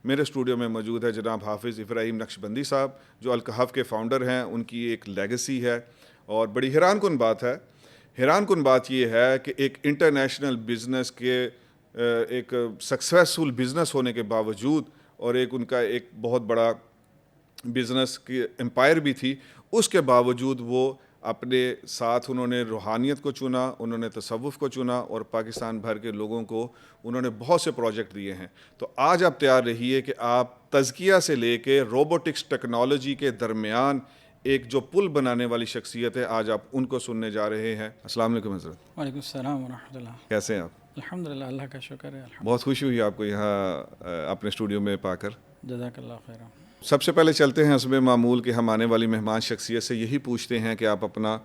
میرے اسٹوڈیو میں موجود ہے جناب حافظ ابراہیم نقشبندی صاحب، جو الکہف کے فاؤنڈر ہیں. ان کی ایک لیگسی ہے اور بڑی حیران کن بات یہ ہے کہ ایک انٹرنیشنل بزنس کے ایک سکسیسفل بزنس ہونے کے باوجود اور ایک ان کا ایک بہت بڑا بزنس کی امپائر بھی تھی، اس کے باوجود وہ اپنے ساتھ انہوں نے روحانیت کو چنا، انہوں نے تصوف کو چنا اور پاکستان بھر کے لوگوں کو انہوں نے بہت سے پروجیکٹ دیے ہیں. تو آج آپ تیار رہیے کہ آپ تزکیہ سے لے کے روبوٹکس ٹیکنالوجی کے درمیان ایک جو پل بنانے والی شخصیت ہے، آج آپ ان کو سننے جا رہے ہیں. السلام علیکم حضرت. وعلیکم السلام ورحمۃ اللہ. کیسے ہیں آپ؟ الحمدللہ، اللہ کا شکر ہے. بہت خوشی ہوئی آپ کو یہاں اپنے اسٹوڈیو میں پا کر. جزاک اللہ خیر. سب سے پہلے چلتے ہیں حسب معمول کہ ہم آنے والی مہمان شخصیت سے یہی پوچھتے ہیں کہ آپ اپنا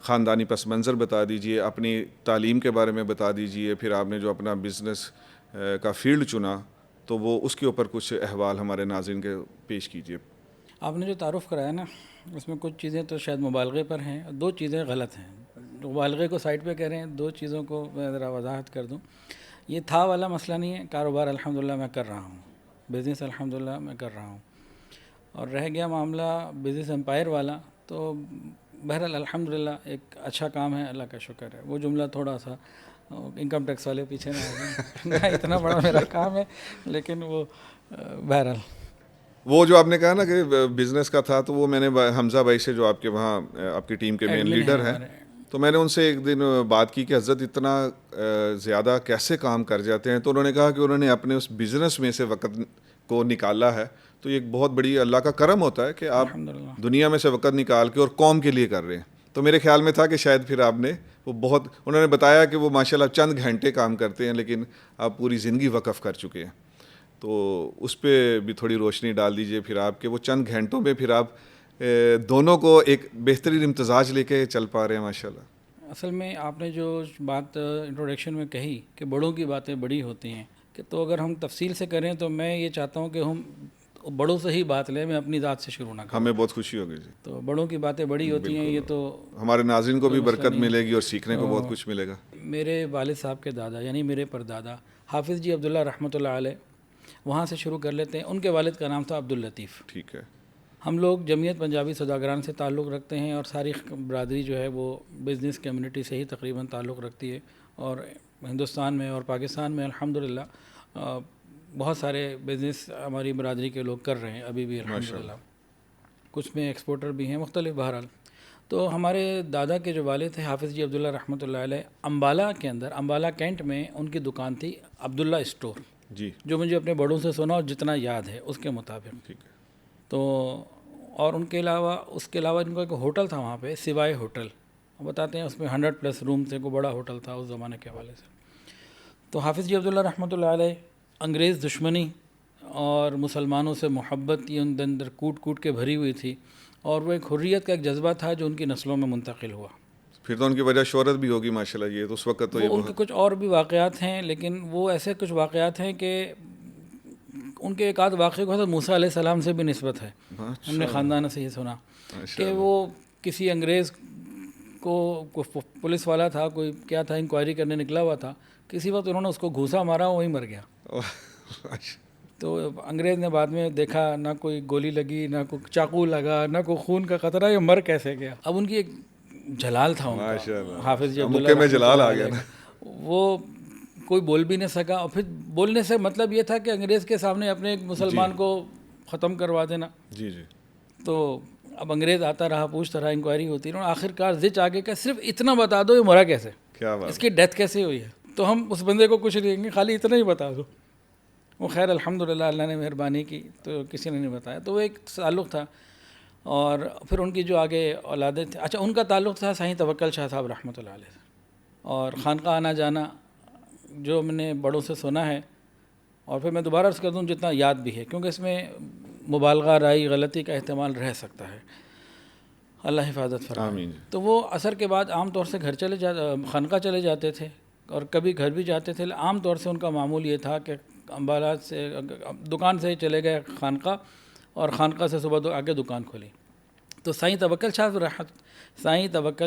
خاندانی پس منظر بتا دیجئے، اپنی تعلیم کے بارے میں بتا دیجئے، پھر آپ نے جو اپنا بزنس کا فیلڈ چنا تو وہ اس کے اوپر کچھ احوال ہمارے ناظرین کے پیش کیجئے. آپ نے جو تعارف کرایا نا، اس میں کچھ چیزیں تو شاید مبالغے پر ہیں، دو چیزیں غلط ہیں. مبالغے کو سائڈ پہ کہہ رہے ہیں، دو چیزوں کو میں ذرا وضاحت کر دوں. یہ تھا والا مسئلہ نہیں ہے. کاروبار الحمدللہ میں کر رہا ہوں، بزنس الحمدللہ میں کر رہا ہوں. اور رہ گیا معاملہ بزنس امپائر والا، تو بہرحال الحمدللہ ایک اچھا کام ہے، اللہ کا شکر ہے. وہ جملہ تھوڑا سا انکم ٹیکس والے پیچھے نہ آ جائیں. اتنا بڑا میرا کام ہے، لیکن وہ بہرحال وہ جو آپ نے کہا نا کہ بزنس کا تھا، تو وہ میں نے حمزہ بھائی سے جو آپ کے وہاں آپ کی ٹیم کے مین لیڈر ہیں، تو میں نے ان سے ایک دن بات کی کہ حضرت اتنا زیادہ کیسے کام کر جاتے ہیں. تو انہوں نے کہا کہ انہوں نے اپنے اس بزنس میں سے وقت کو نکالا ہے. تو یہ ایک بہت بڑی اللہ کا کرم ہوتا ہے کہ آپ دنیا میں سے وقت نکال کے اور قوم کے لیے کر رہے ہیں. تو میرے خیال میں تھا کہ شاید پھر آپ نے وہ بہت، انہوں نے بتایا کہ وہ ماشاءاللہ چند گھنٹے کام کرتے ہیں، لیکن آپ پوری زندگی وقف کر چکے ہیں. تو اس پہ بھی تھوڑی روشنی ڈال دیجئے پھر آپ کے وہ چند گھنٹوں میں پھر آپ دونوں کو ایک بہترین امتزاج لے کے چل پا رہے ہیں ماشاءاللہ. اصل میں آپ نے جو بات انٹروڈکشن میں کہی کہ بڑوں کی باتیں بڑی ہوتی ہیں، کہ تو اگر ہم تفصیل سے کریں تو میں یہ چاہتا ہوں کہ ہم بڑوں سے ہی بات لیں، میں اپنی ذات سے شروع نہ کروں. ہمیں بہت خوشی ہوگی جی. تو بڑوں کی باتیں بڑی ہوتی ہیں، یہ تو ہمارے ناظرین کو بھی برکت ملے گی اور سیکھنے کو بہت کچھ ملے گا. میرے والد صاحب کے دادا یعنی میرے پردادا حافظ جی عبداللہ رحمۃ اللہ علیہ، وہاں سے شروع کر لیتے ہیں. ان کے والد کا نام تھا عبداللطیف. ٹھیک ہے. ہم لوگ جمعیت پنجابی سوداگران سے تعلق رکھتے ہیں، اور ساری برادری جو ہے وہ بزنس کمیونٹی سے ہی تقریباً تعلق رکھتی ہے. اور ہندوستان میں اور پاکستان میں الحمدللہ بہت سارے بزنس ہماری برادری کے لوگ کر رہے ہیں ابھی بھی الحمدللہ. کچھ میں ایکسپورٹر بھی ہیں مختلف. بہرحال تو ہمارے دادا کے جو والد تھے حافظ جی عبداللہ رحمۃ اللہ علیہ، امبالہ کے اندر، امبالہ کینٹ میں ان کی دکان تھی عبداللہ اسٹور جی، جو مجھے اپنے بڑوں سے سنا اور جتنا یاد ہے اس کے مطابق. ٹھیک ہے. تو اور اس کے علاوہ ان کا ایک ہوٹل تھا وہاں پہ، سوائے ہوٹل بتاتے ہیں، اس میں 100+ روم تھے، کو بڑا ہوٹل تھا اس زمانے کے حوالے سے. تو حافظ جی عبداللہ رحمۃ اللہ علیہ، انگریز دشمنی اور مسلمانوں سے محبت یہ ان کے اندر کوٹ کوٹ کے بھری ہوئی تھی، اور وہ ایک حریت کا ایک جذبہ تھا جو ان کی نسلوں میں منتقل ہوا. پھر تو ان کی وجہ شہرت بھی ہوگی ماشاءاللہ. یہ تو اس وقت تو یہ ان کے کچھ اور بھی واقعات ہیں، لیکن وہ ایسے کچھ واقعات ہیں کہ ان کے ایک آدھ واقعے کو حضرت موسیٰ علیہ السلام سے بھی نسبت ہے. ہم نے خاندان سے یہ سنا کہ وہ کسی انگریز کو پولیس والا تھا، کوئی کیا تھا، انکوائری کرنے نکلا ہوا تھا، کسی وقت انہوں نے اس کو گھوسا مارا، وہیں مر گیا. تو انگریز نے بعد میں دیکھا نہ کوئی گولی لگی، نہ کوئی چاقو لگا، نہ کوئی خون کا قطرہ، یہ مر کیسے گیا. اب ان کی ایک جلال تھا ان کا، حافظ جی عبداللہ میں جلال آ گیا نا. وہ کوئی بول بھی نہیں سکا، اور پھر بولنے سے مطلب یہ تھا کہ انگریز کے سامنے اپنے ایک مسلمان کو ختم کروا دینا. جی جی. تو اب انگریز آتا رہا، پوچھتا رہا، انکوائری ہوتی رہی، آخر کار زچ آگے کہ صرف اتنا بتا دو یہ مرا کیسے، اس کی ڈیتھ کیسے ہوئی ہے. تو ہم اس بندے کو کچھ نہیں دیں گے، خالی اتنا ہی بتا دو. وہ خیر الحمدللہ اللہ نے مہربانی کی تو کسی نے نہیں بتایا. تو وہ ایک تعلق تھا. اور پھر ان کی جو آگے اولادیں تھیں، اچھا ان کا تعلق تھا سائیں توکل شاہ صاحب رحمۃ اللہ علیہ سے. اور خانقاہ آنا جانا جو میں نے بڑوں سے سنا ہے، اور پھر میں دوبارہ عرض کر دوں جتنا یاد بھی ہے، کیونکہ اس میں مبالغہ، رائی، غلطی کا احتمال رہ سکتا ہے. اللہ حفاظت فرمائے. تو وہ عصر کے بعد عام طور سے خانقاہ چلے جاتے تھے، اور کبھی گھر بھی جاتے تھے. عام طور سے ان کا معمول یہ تھا کہ امبالہ سے دکان سے چلے گئے خانقاہ، اور خانقاہ سے صبح آگے دکان کھولی. تو سائیں توکل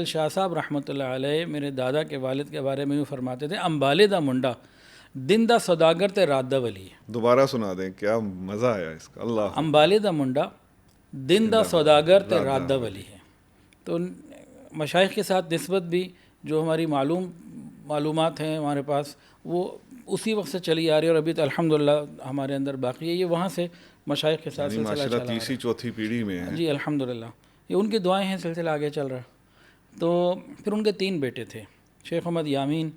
شاہ صاحب رحمۃ اللہ علیہ میرے دادا کے والد کے بارے میں یوں فرماتے تھے، امبالے دا منڈا دن دا سوداگر تے رات دا ولی ہے. دوبارہ سنا دیں, کیا مزہ آیا اس کا. اللہ امبالے دا منڈا دن دا سوداگر تے رات دا ولی ہے. تو مشائخ کے ساتھ نسبت بھی جو ہماری معلومات ہیں ہمارے پاس وہ اسی وقت سے چلی آ رہی ہے, اور ابھی تو الحمدللہ ہمارے اندر باقی ہے. یہ وہاں سے مشائخ کے ساتھ سلسلہ چلا تیسری چوتھی پیڑھی میں ہے. جی الحمدللہ, یہ ان کی دعائیں ہیں, سلسلہ آگے چل رہا. تو پھر ان کے 3 بیٹے تھے, شیخ محمد یامین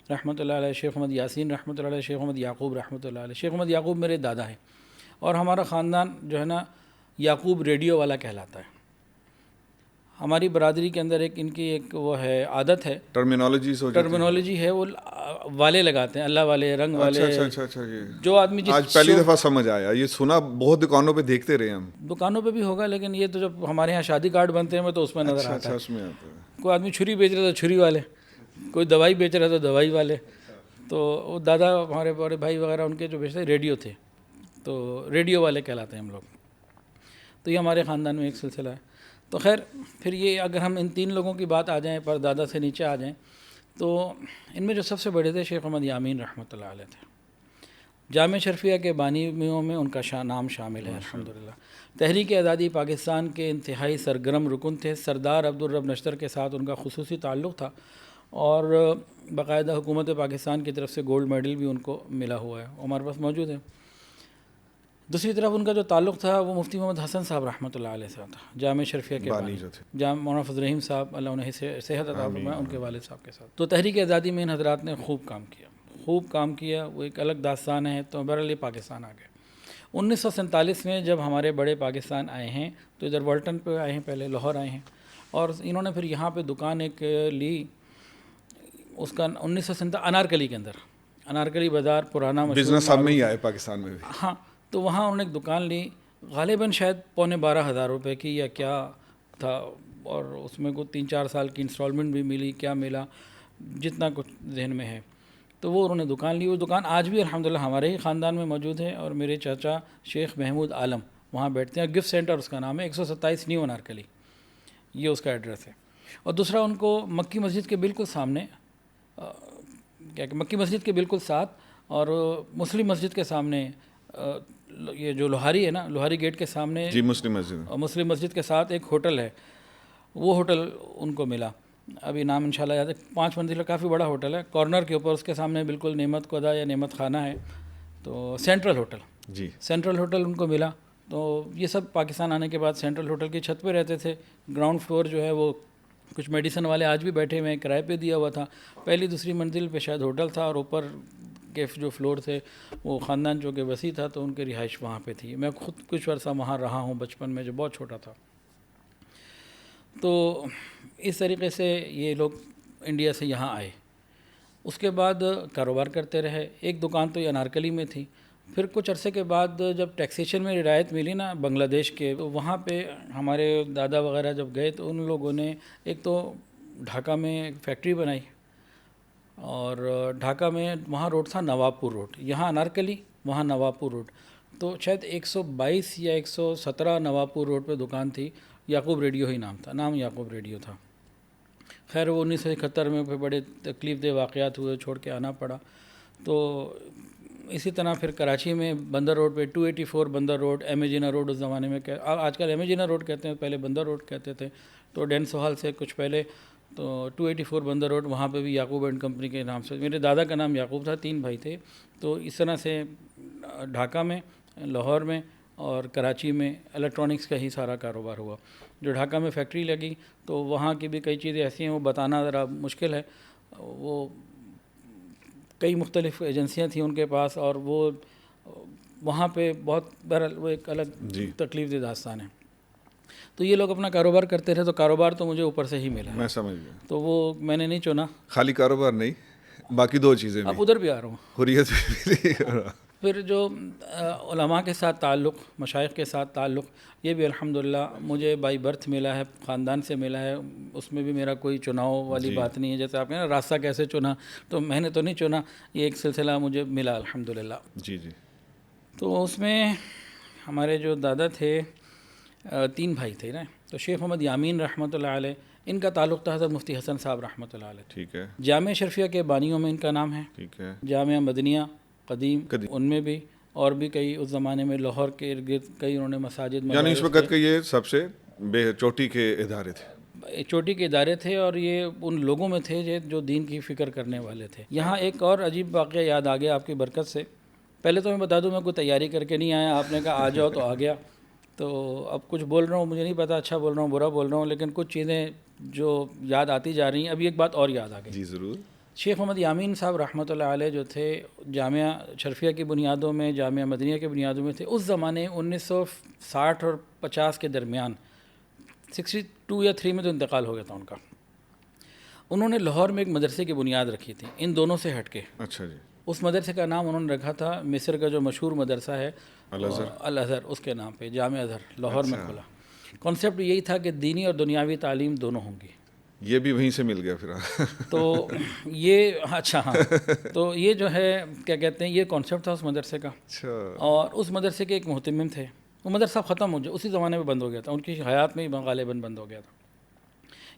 رحمۃ اللہ علیہ, شیخ محمد یاسین رحمۃ اللہ علیہ, شیخ محمد یعقوب رحمۃ اللہ علیہ. شیخ محمد یعقوب میرے دادا ہیں, اور ہمارا خاندان جو ہے نا یعقوب ریڈیو والا کہلاتا ہے. ہماری برادری کے اندر ایک ان کی ایک وہ ہے عادت ہے, ٹرمینالوجی ہے, وہ والے لگاتے ہیں, اللہ والے, رنگ والے. اچھا جو آدمی آج پہلی دفعہ سمجھ آیا, یہ سنا بہت دکانوں پہ دیکھتے رہے ہم. دکانوں پہ بھی ہوگا, لیکن یہ تو جب ہمارے یہاں شادی کارڈ بنتے ہیں تو اس میں نظر آتا ہے. کوئی آدمی چھری بیچ رہا تو چھری والے, کوئی دوائی بیچ رہا تو دوائی والے. تو وہ دادا ہمارے بڑے بھائی وغیرہ ان کے جو بیچتے ریڈیو تھے, تو ریڈیو والے کہلاتے ہیں ہم لوگ. تو یہ ہمارے خاندان میں ایک سلسلہ ہے. تو خیر پھر یہ اگر ہم ان 3 لوگوں کی بات آ جائیں, پر دادا سے نیچے آ جائیں, تو ان میں جو سب سے بڑے تھے شیخ محمد یامین رحمۃ اللہ علیہ تھے. جامع شرفیہ کے بانیوں میں ان کا نام شامل ہے الحمدللہ. تحریک آزادی پاکستان کے انتہائی سرگرم رکن تھے. سردار عبدالرب نشتر کے ساتھ ان کا خصوصی تعلق تھا, اور باقاعدہ حکومت پاکستان کی طرف سے گولڈ میڈل بھی ان کو ملا ہوا ہے, ہمارے پاس موجود ہے. دوسری طرف ان کا جو تعلق تھا وہ مفتی محمد حسن صاحب رحمۃ اللہ علیہ سے تھا, جامع شرفیہ کے بانی جو تھے, مولانا فضل الرحیم صاحب اللہ انہیں صحت عطا فرمائے, ان کے والد صاحب کے ساتھ. تو تحریک آزادی میں ان حضرات نے خوب کام کیا. وہ ایک الگ داستان ہے. تو بہرحال یہ پاکستان آ گئے. 1947 میں جب ہمارے بڑے پاکستان آئے ہیں تو ادھر والٹن پہ آئے ہیں, پہلے لاہور آئے ہیں, اور انہوں نے پھر یہاں پہ دکان ایک لی. اس کا 1947 انارکلی کے اندر, انارکلی بازار پرانا بزنس ہب میں ہی آئے پاکستان میں بھی. ہاں, تو وہاں انہوں نے ایک دکان لی, غالباً شاید 12,500 روپے کی یا کیا تھا, اور اس میں کوئی 3-4 سال کی انسٹالمنٹ بھی ملی, کیا ملا جتنا کچھ ذہن میں ہے. تو وہ انہوں نے دکان لی. وہ دکان آج بھی الحمدللہ ہمارے ہی خاندان میں موجود ہے, اور میرے چاچا شیخ محمود عالم وہاں بیٹھتے ہیں. گفٹ سینٹر اس کا نام ہے, 127 نیو انارکلی, یہ اس کا ایڈریس ہے. اور دوسرا ان کو مکی مسجد کے بالکل سامنے, مکی مسجد کے بالکل ساتھ, اور مسلم مسجد کے سامنے, یہ جو لوہاری ہے نا, لوہاری گیٹ کے سامنے جی مسلم مسجد کے ساتھ ایک ہوٹل ہے. وہ ہوٹل ان کو ملا, ابھی نام انشاءاللہ یاد ہے. 5 منزلہ کافی بڑا ہوٹل ہے, کارنر کے اوپر, اس کے سامنے بالکل نعمت قدا یا نعمت خانہ ہے. تو سینٹرل ہوٹل, جی سینٹرل ہوٹل ان کو ملا. تو یہ سب پاکستان آنے کے بعد سینٹرل ہوٹل کی چھت پہ رہتے تھے. گراؤنڈ فلور جو ہے وہ کچھ میڈیسن والے آج بھی بیٹھے ہوئے ہیں, کرائے پہ دیا ہوا تھا. پہلی دوسری منزل پہ شاید ہوٹل تھا, اور اوپر کے جو فلور تھے وہ خاندان جو کہ وسیع تھا, تو ان کی رہائش وہاں پہ تھی. میں خود کچھ عرصہ وہاں رہا ہوں بچپن میں, جو بہت چھوٹا تھا. تو اس طریقے سے یہ لوگ انڈیا سے یہاں آئے. اس کے بعد کاروبار کرتے رہے. ایک دکان تو یہ انارکلی میں تھی. پھر کچھ عرصے کے بعد جب ٹیکسیشن میں رعایت ملی نا بنگلہ دیش کے, تو وہاں پہ ہمارے دادا وغیرہ جب گئے تو ان لوگوں نے ایک تو ڈھاکہ میں ایک فیکٹری بنائی, اور ڈھاکہ میں وہاں روڈ تھا نواب پور روڈ, یہاں انارکلی وہاں نواب پور روڈ. تو شاید 122 یا 117 نواب پور روڈ پہ دکان تھی. یعقوب ریڈیو ہی نام تھا, نام یعقوب ریڈیو تھا. خیر وہ 1971 میں پھر بڑے تکلیف دہ واقعات ہوئے, چھوڑ کے آنا پڑا. تو اسی طرح پھر کراچی میں بندر روڈ پہ 284 بندر روڈ, ایم اے جینا روڈ اس زمانے میں, آج کل ایم اے جینا روڈ کہتے ہیں, پہلے بندر روڈ کہتے تھے. تو ڈین سوہال سے کچھ پہلے تو 284 بندر روڈ, وہاں پہ بھی یعقوب اینڈ کمپنی کے نام سے, میرے دادا کا نام یعقوب تھا, 3 بھائی تھے. تو اس طرح سے ڈھاکہ میں, لاہور میں اور کراچی میں الیکٹرانکس کا ہی سارا کاروبار ہوا. جو ڈھاکہ میں فیکٹری لگی تو وہاں کی بھی کئی چیزیں ایسی ہیں وہ بتانا ذرا مشکل ہے. وہ کئی مختلف ایجنسیاں تھیں ان کے پاس, اور وہ وہاں پہ بہت بہرحال وہ ایک الگ تکلیف دہ داستان ہے. تو یہ لوگ اپنا کاروبار کرتے رہے. تو کاروبار تو مجھے اوپر سے ہی ملا, میں سمجھ گیا. تو وہ میں نے نہیں چنا, خالی کاروبار نہیں, باقی 2 چیزیں بھی. اب ادھر بھی آ رہا ہوں, حریت بھی. پھر جو علماء کے ساتھ تعلق, مشائخ کے ساتھ تعلق, یہ بھی الحمدللہ مجھے بائی برتھ ملا ہے, خاندان سے ملا ہے. اس میں بھی میرا کوئی چناؤ والی بات نہیں ہے. جیسے آپ نے نا راستہ کیسے چنا, تو میں نے تو نہیں چنا, یہ ایک سلسلہ مجھے ملا الحمدللہ. جی جی. تو اس میں ہمارے جو دادا تھے 3 بھائی تھے نا. تو شیخ محمد یامین رحمۃ اللہ علیہ ان کا تعلق تھا حضرت مفتی حسن صاحب رحمۃ اللہ علیہ. ٹھیک ہے. جامعہ اشرفیہ کے بانیوں میں ان کا نام ہے. ٹھیک ہے. جامعہ مدنیہ قدیم ان میں بھی، اور بھی کئی اس زمانے میں لاہور کے ارد گرد کئی انہوں نے مساجد، یعنی اس وقت کے یہ سب سے چوٹی کے ادارے تھے. چوٹی کے ادارے تھے، اور یہ ان لوگوں میں تھے جو دین کی فکر کرنے والے تھے. یہاں ایک اور عجیب واقعہ یاد آ گیا آپ کی برکت سے. پہلے تو میں بتا دوں، میں کوئی تیاری کر کے نہیں آیا، آپ نے کہا آ جاؤ تو آ گیا. تو اب کچھ بول رہا ہوں، مجھے نہیں پتا اچھا بول رہا ہوں برا بول رہا ہوں، لیکن کچھ چیزیں جو یاد آتی جا رہی ہیں. ابھی ایک بات اور یاد آ گئی. جی ضرور. شیخ محمد یامین صاحب رحمۃ اللہ علیہ جو تھے، جامعہ شرفیہ کی بنیادوں میں، جامعہ مدنیہ کی بنیادوں میں تھے. اس زمانے 1960 اور 50 کے درمیان، 62 یا 3 میں تو انتقال ہو گیا تھا ان کا. انہوں نے لاہور میں ایک مدرسے کی بنیاد رکھی تھی، ان دونوں سے ہٹ کے. اچھا جی. اس مدرسے کا نام انہوں نے رکھا تھا مصر کا جو مشہور مدرسہ ہے الازہر، اس کے نام پہ جامعہ ازہر لاہور میں کھولا. کانسیپٹ یہی تھا کہ دینی اور دنیاوی تعلیم دونوں ہوں گی. یہ بھی وہیں سے مل گیا پھر. تو یہ اچھا ہاں، تو یہ جو ہے کیا کہتے ہیں، یہ کانسیپٹ تھا اس مدرسے کا. اور اس مدرسے کے ایک محتمم تھے. وہ مدرسہ ختم ہو اسی زمانے میں بند ہو گیا تھا، ان کی حیات میں ہی غالباً بند ہو گیا تھا.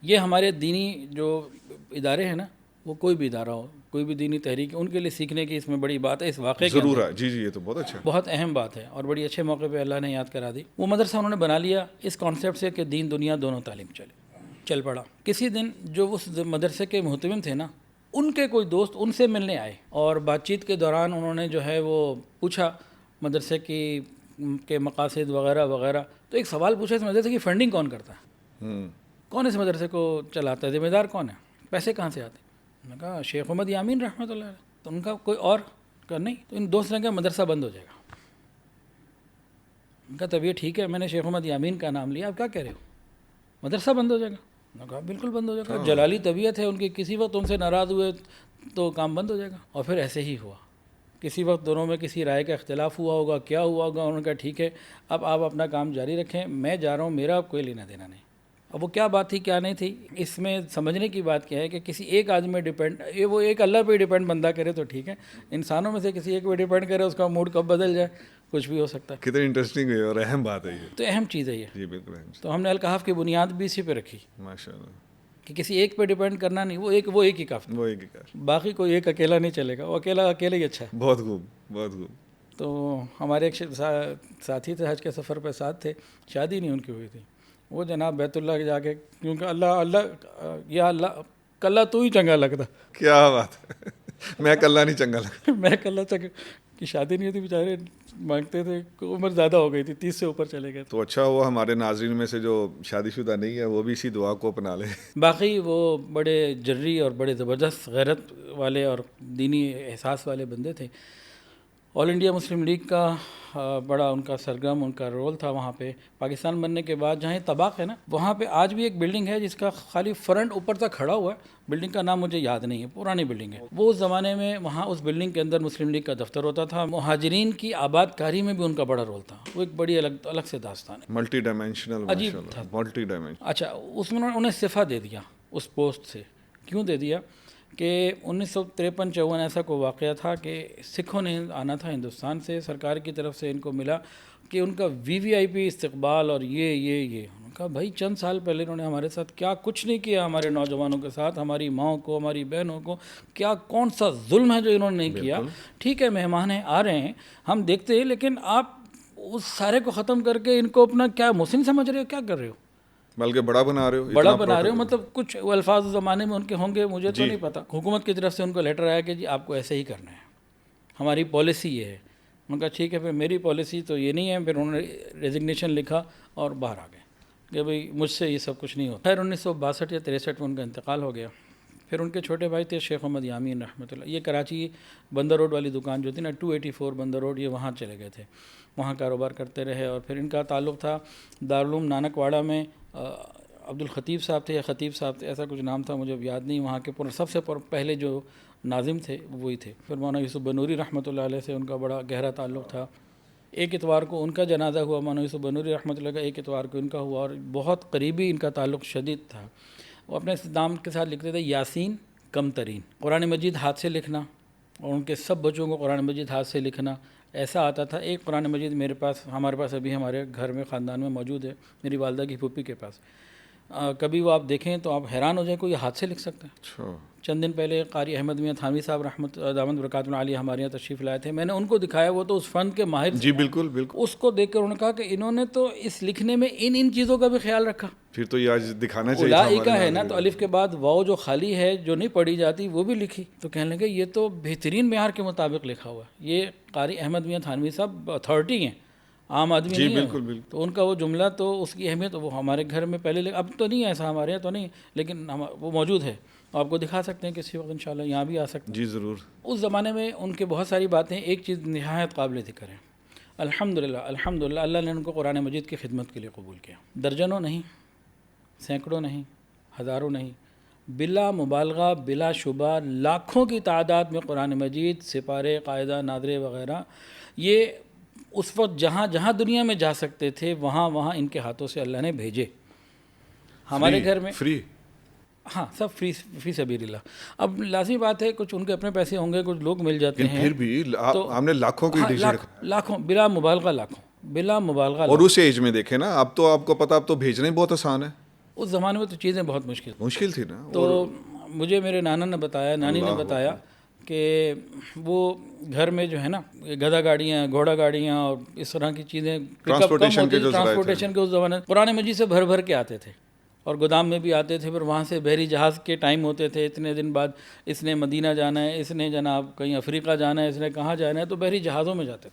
یہ ہمارے دینی جو ادارے ہیں نا، وہ کوئی بھی ادارہ ہو، کوئی بھی دینی تحریک، ان کے لیے سیکھنے کی اس میں بڑی بات ہے. اس واقعے کی ضرور ہے. جی جی، یہ تو بہت اچھا، بہت اہم بات ہے، اور بڑی اچھے موقع پہ اللہ نے یاد کرا دی. وہ مدرسہ انہوں نے بنا لیا اس کانسیپٹ سے کہ دین دنیا دونوں تعلیم چل پڑا. کسی دن جو اس مدرسے کے محتمم تھے نا، ان کے کوئی دوست ان سے ملنے آئے، اور بات چیت کے دوران انہوں نے جو ہے وہ پوچھا مدرسے کے مقاصد وغیرہ وغیرہ. تو ایک سوال پوچھا، اس مدرسے کی فنڈنگ کون کرتا ہے؟ کون اس مدرسے کو چلاتا ہے؟ ذمہ دار کون ہے؟ پیسے کہاں سے آتے؟ میں نے کہا شیخ محمد یامین رحمۃ اللہ علیہ. تو ان کا کوئی اور کہا نہیں. تو ان دوست نے کہا مدرسہ بند ہو جائے گا. ان کا تب یہ ٹھیک ہے، میں نے شیخ محمد یامین کا نام لیا، آپ کیا کہہ رہے ہو، مدرسہ بند ہو جائے گا؟ میں نے کہا بالکل بند ہو جائے گا. جلالی طبیعت ہے ان کی، کسی وقت ان سے ناراض ہوئے تو کام بند ہو جائے گا. اور پھر ایسے ہی ہوا. کسی وقت دونوں میں کسی رائے کا اختلاف ہوا ہوگا، کیا ہوا ہوگا. انہوں نے کہا ٹھیک ہے، اب آپ اپنا کام جاری رکھیں، میں جا رہا ہوں، میرا کوئی لینا دینا نہیں. اب وہ کیا بات تھی کیا نہیں تھی، اس میں سمجھنے کی بات کیا ہے کہ کسی ایک آدمی میں ڈیپینڈ، وہ ایک اللہ پہ ڈیپینڈ بندہ کرے تو ٹھیک ہے، انسانوں میں سے کسی ایک پہ ڈیپینڈ کرے، اس کا موڈ کب بدل جائے کچھ بھی ہو سکتا ہے. کتنی انٹرسٹنگ ہے اور اہم بات ہے یہ. تو اہم چیز ہے یہ. جی بالکل اہم. تو ہم نے الکہف کی بنیاد بھی اسی پہ رکھی. ماشاء اللہ. کہ کسی ایک پہ ڈیپینڈ کرنا نہیں، وہ ایک ہی کافی، وہ ایک ہی کافی، باقی کوئی ایک اکیلا نہیں چلے گا. وہ اکیلا ہی اچھا ہے. بہت خوب بہت خوب. تو ہمارے ایک ساتھی تھے، حج کے سفر پہ ساتھ تھے، شادی نہیں ان کی ہوئی تھی. وہ جناب بیت اللہ کے جا کے، کیونکہ اللہ یا اللہ کلّا تو ہی چنگا لگتا. کیا بات ہے. میں کلّا نہیں چنگا لگتا. میں کلّا چنگا کی شادی نہیں ہوتی، بیچارے مانگتے تھے، عمر زیادہ ہو گئی تھی، 30 سے اوپر چلے گئے. تو اچھا ہوا ہمارے ناظرین میں سے جو شادی شدہ نہیں ہے وہ بھی اسی دعا کو اپنا لے. باقی وہ بڑے جری اور بڑے زبردست غیرت والے اور دینی احساس والے بندے تھے. آل انڈیا مسلم لیگ کا بڑا ان کا سرگرم، ان کا رول تھا وہاں پہ. پاکستان بننے کے بعد جہاں طباق ہے نا، وہاں پہ آج بھی ایک بلڈنگ ہے جس کا خالی فرنٹ اوپر تک کھڑا ہوا ہے. بلڈنگ کا نام مجھے یاد نہیں ہے، پرانی بلڈنگ ہے. وہ اس زمانے میں وہاں اس بلڈنگ کے اندر مسلم لیگ کا دفتر ہوتا تھا. مہاجرین کی آباد کاری میں بھی ان کا بڑا رول تھا. وہ ایک بڑی الگ سے داستان ہے، ملٹی ڈائمینشنل، عجیب تھا، ملٹی ڈائمینشنل. اچھا اس میں انہیں استعفیٰ دے دیا اس پوسٹ سے. کیوں دے دیا کہ 1953-54 ایسا کوئی واقعہ تھا کہ سکھوں نے آنا تھا ہندوستان سے، سرکار کی طرف سے ان کو ملا کہ ان کا VVIP استقبال اور یہ انہوں نے کہا بھائی چند سال پہلے انہوں نے ہمارے ساتھ کیا کچھ نہیں کیا، ہمارے نوجوانوں کے ساتھ، ہماری ماؤں کو، ہماری بہنوں کو، کیا کون سا ظلم ہے جو انہوں نے نہیں کیا. ٹھیک ہے مہمان ہیں، آ رہے ہیں، ہم دیکھتے ہیں، لیکن آپ اس سارے کو ختم کر کے ان کو اپنا کیا محسن سمجھ رہے ہو، کیا کر رہے ہو، بلکہ بڑا بنا رہے ہو. مطلب کچھ الفاظ زمانے میں ان کے ہوں گے، مجھے تو نہیں پتہ. حکومت کی طرف سے ان کو لیٹر آیا کہ جی آپ کو ایسے ہی کرنا ہے، ہماری پالیسی یہ ہے. ان کا ٹھیک ہے، پھر میری پالیسی تو یہ نہیں ہے. پھر انہوں نے ریزگنیشن لکھا اور باہر آ گئے کہ بھئی مجھ سے یہ سب کچھ نہیں ہوتا. خیر 1962 یا 63 میں ان کا انتقال ہو گیا. پھر ان کے چھوٹے بھائی تھے شیخ محمد یامین رحمۃ اللہ. یہ کراچی بندر روڈ والی دکان جو تھی نا، 284 بندر روڈ، یہ وہاں چلے گئے تھے، وہاں کاروبار کرتے رہے. اور پھر ان کا تعلق تھا دارالعلوم نانک واڑہ میں. عبد الخطیب صاحب تھے یا خطیب صاحب تھے، ایسا کچھ نام تھا، مجھے یاد نہیں. وہاں کے سب سے پہلے جو ناظم تھے وہی تھے. پھر مولانا یوسف بنوری رحمۃ اللہ علیہ سے ان کا بڑا گہرا تعلق تھا. ایک اتوار کو ان کا جنازہ ہوا، مولانا یوسف بنوری رحمۃ اللہ کا، ایک اتوار کو ان کا ہوا، اور بہت قریبی ان کا تعلق شدید تھا. وہ اپنے نام کے ساتھ لکھتے تھے یاسین کم ترین. قرآن مجید ہاتھ سے لکھنا، اور ان کے سب بچوں کو قرآن مجید ہاتھ سے لکھنا ایسا آتا تھا. ایک قرآن مجید ہمارے پاس ابھی ہمارے گھر میں خاندان میں موجود ہے، میری والدہ کی پھوپھی کے پاس. کبھی وہ آپ دیکھیں تو آپ حیران ہو جائیں کوئی ہاتھ سے لکھ سکتے ہیں. اچھا. چند دن پہلے قاری احمد میاں تھانوی صاحب رحمۃ دامت برکاتہ عالیہ ہمارے یہاں تشریف لائے تھے. میں نے ان کو دکھایا, وہ تو اس فن کے ماہر. جی بالکل بالکل. اس کو دیکھ کر انہوں نے کہا کہ انہوں نے تو اس لکھنے میں ان چیزوں کا بھی خیال رکھا. پھر تو یہ آج دکھانا چاہیے. اولئک ہے نا, تو الف کے بعد واو جو خالی ہے جو نہیں پڑھی جاتی وہ بھی لکھی. تو کہنے لگے یہ تو بہترین معیار کے مطابق لکھا ہوا ہے. یہ قاری احمد میاں تھانوی صاحب اتھارٹی ہیں, عام آدمی جی نہیں ہے. بالکل بالکل. تو ان کا وہ جملہ تو اس کی اہمیت وہ ہمارے گھر میں پہلے, اب تو نہیں ایسا ہمارے یہاں تو نہیں, لیکن وہ موجود ہے. آپ کو دکھا سکتے ہیں کسی وقت انشاءاللہ, یہاں بھی آ سکتے ہیں. جی ضرور. اس زمانے میں ان کے بہت ساری باتیں, ایک چیز نہایت قابل ذکر ہے. الحمدللہ الحمدللہ اللہ نے ان کو قرآن مجید کی خدمت کے لیے قبول کیا. درجنوں نہیں, سینکڑوں نہیں, ہزاروں نہیں, بلا مبالغہ بلا شبہ لاکھوں کی تعداد میں قرآن مجید, سپارے, قاعدہ, نادرے وغیرہ, یہ اس وقت جہاں جہاں دنیا میں جا سکتے تھے وہاں وہاں ان کے ہاتھوں سے اللہ نے بھیجے. ہمارے گھر میں فری, ہاں سب فی سبیل اللہ. اب لازمی بات ہے کچھ ان کے اپنے پیسے ہوں گے, کچھ لوگ مل جاتے ہیں, پھر بھی ہم نے لاکھوں کی لاکھوں بلا مبالغہ لاکھوں بلا مبالغہ. اور اس ایج میں دیکھیں نا, اب تو آپ کو پتہ, اب تو بھیجنا ہی بہت آسان ہے. اس زمانے میں تو چیزیں بہت مشکل تھی نا. تو مجھے میرے نانا نے بتایا, نانی نے بتایا کہ وہ گھر میں جو ہے نا گدھا گاڑیاں, گھوڑا گاڑیاں اور اس طرح کی چیزیں, ٹرانسپورٹیشن کے اس زمانے قرآن مجید سے بھر بھر کے آتے تھے, اور گودام میں بھی آتے تھے. پھر وہاں سے بحری جہاز کے ٹائم ہوتے تھے, اتنے دن بعد اس نے مدینہ جانا ہے, اس نے جناب کہیں افریقہ جانا ہے, اس نے کہاں جانا ہے, تو بحری جہازوں میں جاتے تھے.